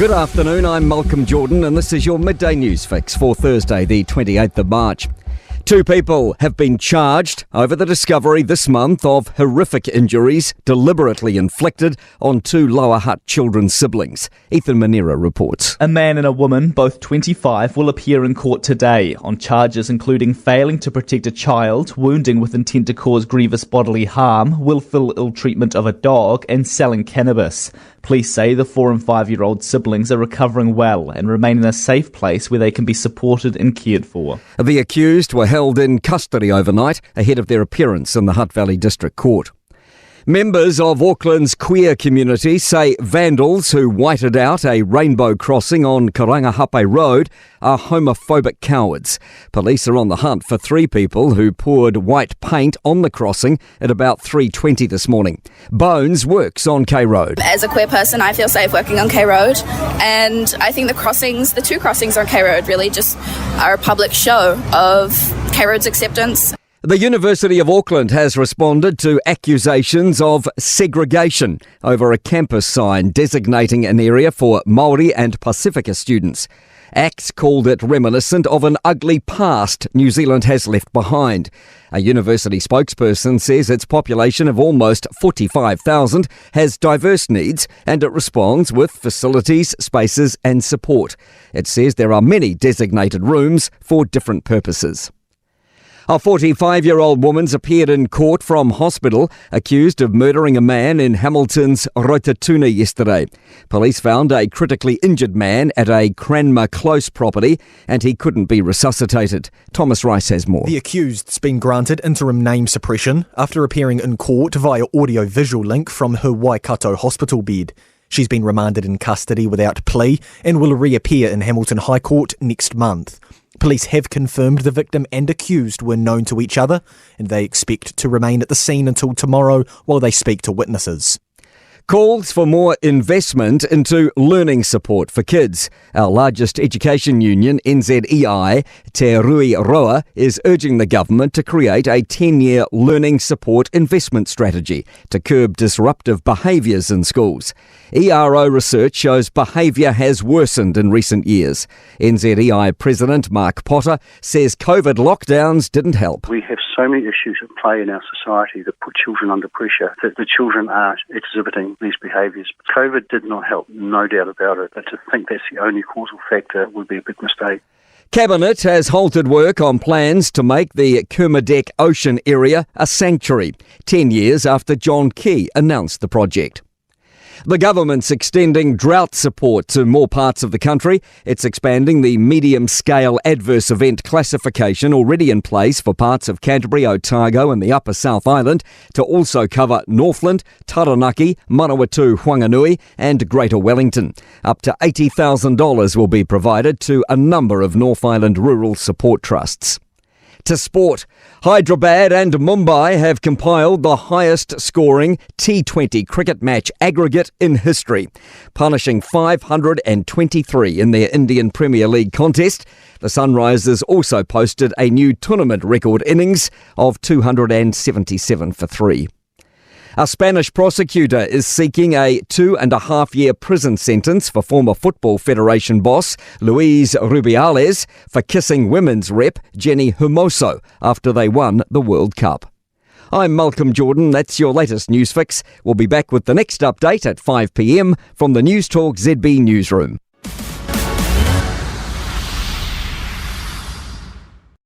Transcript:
Good afternoon, I'm Malcolm Jordan and this is your Midday News Fix for Thursday the 28th of March. 2 people have been charged over the discovery this month of horrific injuries deliberately inflicted on 2 Lower Hutt children's siblings. Ethan Manera reports. A man and a woman, both 25, will appear in court today on charges including failing to protect a child, wounding with intent to cause grievous bodily harm, willful ill-treatment of a dog, and selling cannabis. Police say the 4 and 5-year-old siblings are recovering well and remain in a safe place where they can be supported and cared for. The accused were held in custody overnight ahead of their appearance in the Hutt Valley District Court. Members of Auckland's queer community say vandals who whited out a rainbow crossing on Karangahape Road are homophobic cowards. Police are on the hunt for 3 people who poured white paint on the crossing at about 3:20 this morning. Bones works on K Road. As a queer person, I feel safe working on K Road, and I think the 2 crossings on K Road really just are a public show of K Road's acceptance. The University of Auckland has responded to accusations of segregation over a campus sign designating an area for Māori and Pacifica students. ACTS called it reminiscent of an ugly past New Zealand has left behind. A university spokesperson says its population of almost 45,000 has diverse needs and it responds with facilities, spaces and support. It says there are many designated rooms for different purposes. A 45-year-old woman's appeared in court from hospital accused of murdering a man in Hamilton's Rotatuna yesterday. Police found a critically injured man at a Cranmer Close property and he couldn't be resuscitated. Thomas Rice has more. The accused's been granted interim name suppression after appearing in court via audio-visual link from her Waikato hospital bed. She's been remanded in custody without plea and will reappear in Hamilton High Court next month. Police have confirmed the victim and accused were known to each other, and they expect to remain at the scene until tomorrow while they speak to witnesses. Calls for more investment into learning support for kids. Our largest education union, NZEI, Te Rui Roa, is urging the government to create a 10-year learning support investment strategy to curb disruptive behaviours in schools. ERO research shows behaviour has worsened in recent years. NZEI President Mark Potter says COVID lockdowns didn't help. We have so many issues at play in our society that put children under pressure, that the children are exhibiting these behaviours. COVID did not help, no doubt about it. But to think that's the only causal factor would be a big mistake. Cabinet has halted work on plans to make the Kermadec Ocean area a sanctuary, 10 years after John Key announced the project. The government's extending drought support to more parts of the country. It's expanding the medium-scale adverse event classification already in place for parts of Canterbury, Otago and the Upper South Island to also cover Northland, Taranaki, Manawatu, Whanganui and Greater Wellington. Up to $80,000 will be provided to a number of North Island rural support trusts. To sport, Hyderabad and Mumbai have compiled the highest scoring T20 cricket match aggregate in history, punishing 523 in their Indian Premier League contest. The Sunrisers also posted a new tournament record innings of 277 for 3. A Spanish prosecutor is seeking a 2.5-year prison sentence for former Football Federation boss Luis Rubiales for kissing women's rep Jenny Hermoso after they won the World Cup. I'm Malcolm Jordan. That's your latest news fix. We'll be back with the next update at 5 p.m. from the Newstalk ZB newsroom.